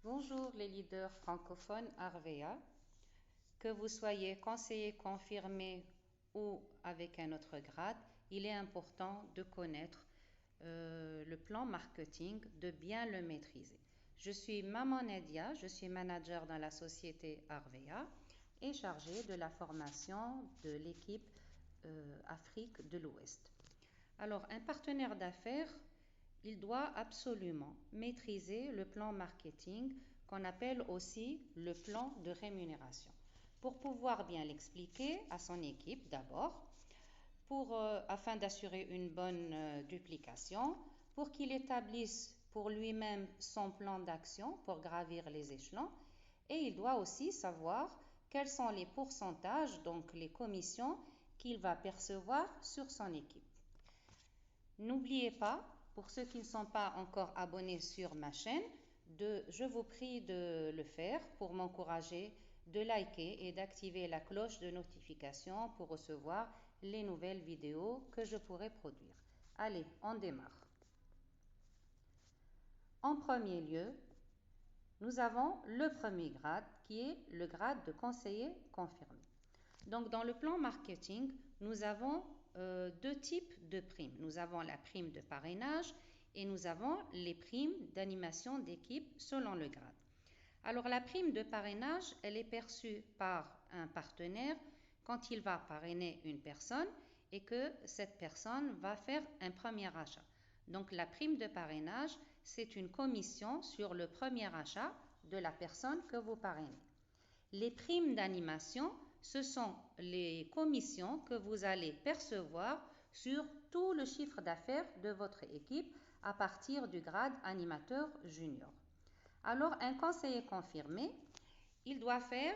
Bonjour les leaders francophones Arvea, que vous soyez conseiller confirmé ou avec un autre grade, il est important de connaître le plan marketing, de bien le maîtriser. Je suis Maman Nadia, je suis manager dans la société Arvea et chargée de la formation de l'équipe Afrique de l'Ouest. Alors, un partenaire d'affaires, il doit absolument maîtriser le plan marketing qu'on appelle aussi le plan de rémunération. Pour pouvoir bien l'expliquer à son équipe d'abord, afin d'assurer une bonne duplication, pour qu'il établisse pour lui-même son plan d'action pour gravir les échelons, et il doit aussi savoir quels sont les pourcentages, donc les commissions qu'il va percevoir sur son équipe. N'oubliez pas, pour ceux qui ne sont pas encore abonnés sur ma chaîne, je vous prie de le faire pour m'encourager, de liker et d'activer la cloche de notification pour recevoir les nouvelles vidéos que je pourrai produire. Allez, on démarre. En premier lieu, nous avons le premier grade qui est le grade de conseiller confirmé. Donc, dans le plan marketing, nous avons deux types de primes. Nous avons la prime de parrainage et nous avons les primes d'animation d'équipe selon le grade. Alors, la prime de parrainage, elle est perçue par un partenaire quand il va parrainer une personne et que cette personne va faire un premier achat. Donc, la prime de parrainage, c'est une commission sur le premier achat de la personne que vous parrainez. Les primes d'animation, ce sont les commissions que vous allez percevoir sur tout le chiffre d'affaires de votre équipe à partir du grade animateur junior. Alors, un conseiller confirmé, il doit faire,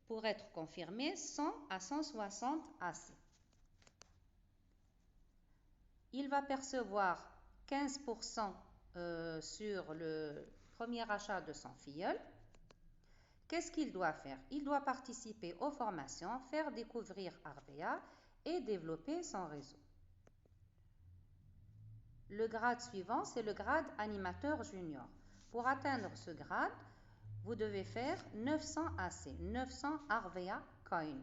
pour être confirmé, 100 à 160 AC. Il va percevoir 15% sur le premier achat de son filleul. Qu'est-ce qu'il doit faire? Il doit participer aux formations, faire découvrir Arvea et développer son réseau. Le grade suivant, c'est le grade animateur junior. Pour atteindre ce grade, vous devez faire 900 AC, 900 Arvea Coin.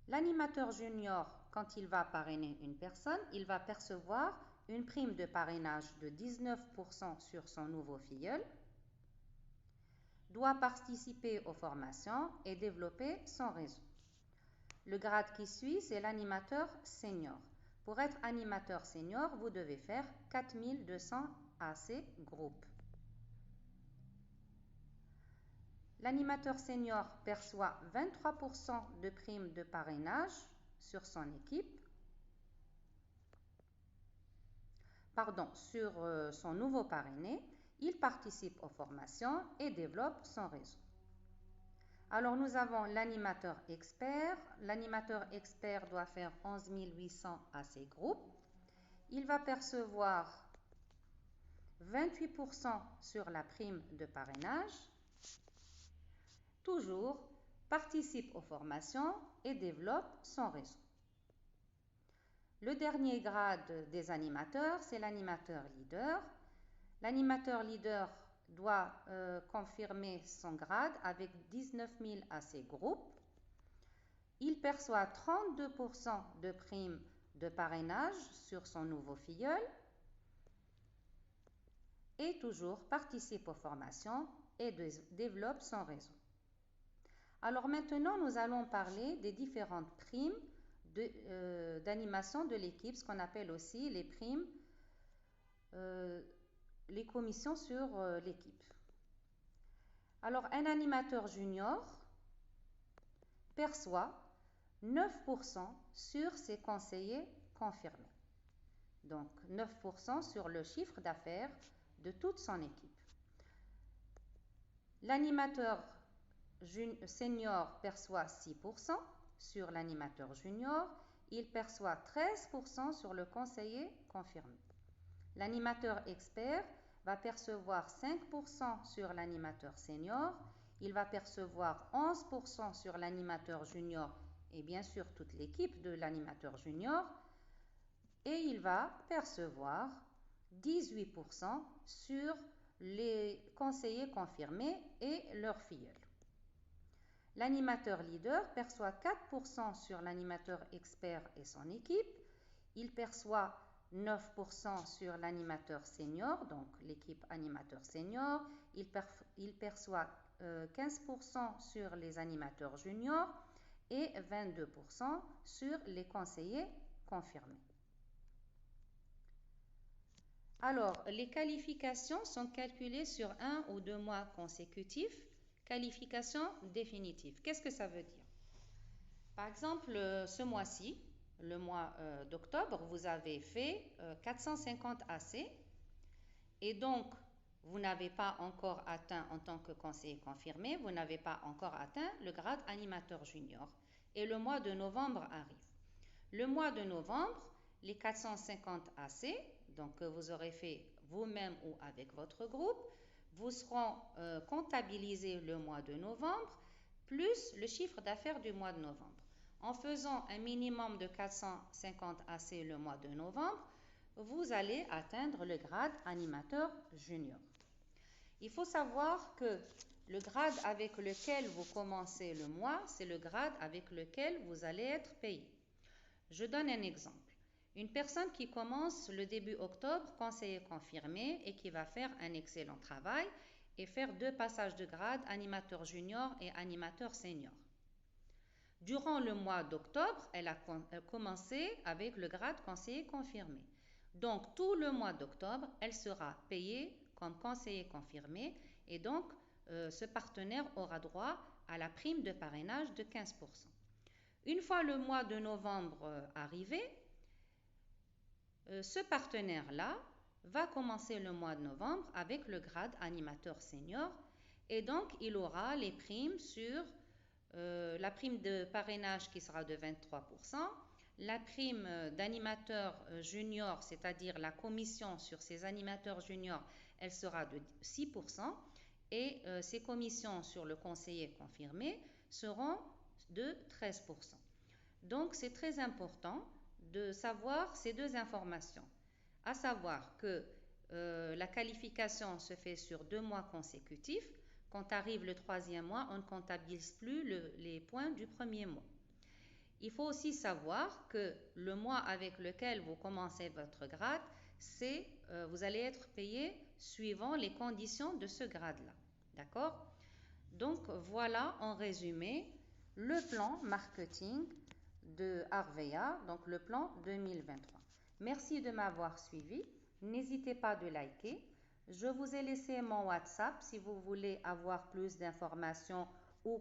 L'animateur junior, quand il va parrainer une personne, il va percevoir une prime de parrainage de 19% sur son nouveau filleul, doit participer aux formations et développer son réseau. Le grade qui suit, c'est l'animateur senior. Pour être animateur senior, vous devez faire 4200 AC groupe. L'animateur senior perçoit 23% de prime de parrainage sur son équipe, sur son nouveau parrainé. Il participe aux formations et développe son réseau. Alors, nous avons l'animateur expert. L'animateur expert doit faire 11 800 à ses groupes. Il va percevoir 28% sur la prime de parrainage. Toujours, participe aux formations et développe son réseau. Le dernier grade des animateurs, c'est l'animateur leader. L'animateur leader doit confirmer son grade avec 19 000 à ses groupes. Il perçoit 32% de prime de parrainage sur son nouveau filleul et toujours participe aux formations et développe son réseau. Alors maintenant, nous allons parler des différentes primes d'animation de l'équipe, ce qu'on appelle aussi les primes, les commissions sur l'équipe. Alors, un animateur junior perçoit 9% sur ses conseillers confirmés. Donc, 9% sur le chiffre d'affaires de toute son équipe. L'animateur senior perçoit 6% sur l'animateur junior. Il perçoit 13% sur le conseiller confirmé. L'animateur expert va percevoir 5% sur l'animateur senior. Il va percevoir 11% sur l'animateur junior et bien sûr toute l'équipe de l'animateur junior. Et il va percevoir 18% sur les conseillers confirmés et leurs filleuls. L'animateur leader perçoit 4% sur l'animateur expert et son équipe. Il perçoit 9% sur l'animateur senior, donc l'équipe animateur senior. Il perçoit 15% sur les animateurs juniors et 22% sur les conseillers confirmés. Alors, les qualifications sont calculées sur 1 ou 2 mois consécutifs. Qualification définitive. Qu'est-ce que ça veut dire? Par exemple, ce mois-ci, le mois d'octobre, vous avez fait 450 AC et donc vous n'avez pas encore atteint en tant que conseiller confirmé, vous n'avez pas encore atteint le grade animateur junior. Et le mois de novembre arrive. Le mois de novembre, les 450 AC, donc que vous aurez fait vous-même ou avec votre groupe, vous seront comptabilisés le mois de novembre, plus le chiffre d'affaires du mois de novembre. En faisant un minimum de 450 AC le mois de novembre, vous allez atteindre le grade animateur junior. Il faut savoir que le grade avec lequel vous commencez le mois, c'est le grade avec lequel vous allez être payé. Je donne un exemple. Une personne qui commence le début octobre, conseiller confirmé, et qui va faire un excellent travail et faire 2 passages de grade, animateur junior et animateur senior. Durant le mois d'octobre, elle a commencé avec le grade conseiller confirmé. Donc, tout le mois d'octobre, elle sera payée comme conseiller confirmé et donc ce partenaire aura droit à la prime de parrainage de 15%. Une fois le mois de novembre arrivé, ce partenaire-là va commencer le mois de novembre avec le grade animateur senior et donc il aura les primes sur la prime de parrainage qui sera de 23%, la prime d'animateur junior, c'est-à-dire la commission sur ces animateurs juniors, elle sera de 6% et ces commissions sur le conseiller confirmé seront de 13%. Donc c'est très important de savoir ces 2 informations, à savoir que la qualification se fait sur 2 mois consécutifs. Quand arrive le 3e mois, on ne comptabilise plus les points du premier mois. Il faut aussi savoir que le mois avec lequel vous commencez votre grade, vous allez être payé suivant les conditions de ce grade-là. D'accord? Donc voilà en résumé le plan marketing de Harveya, donc le plan 2023. Merci de m'avoir suivi. N'hésitez pas de liker. Je vous ai laissé mon WhatsApp si vous voulez avoir plus d'informations ou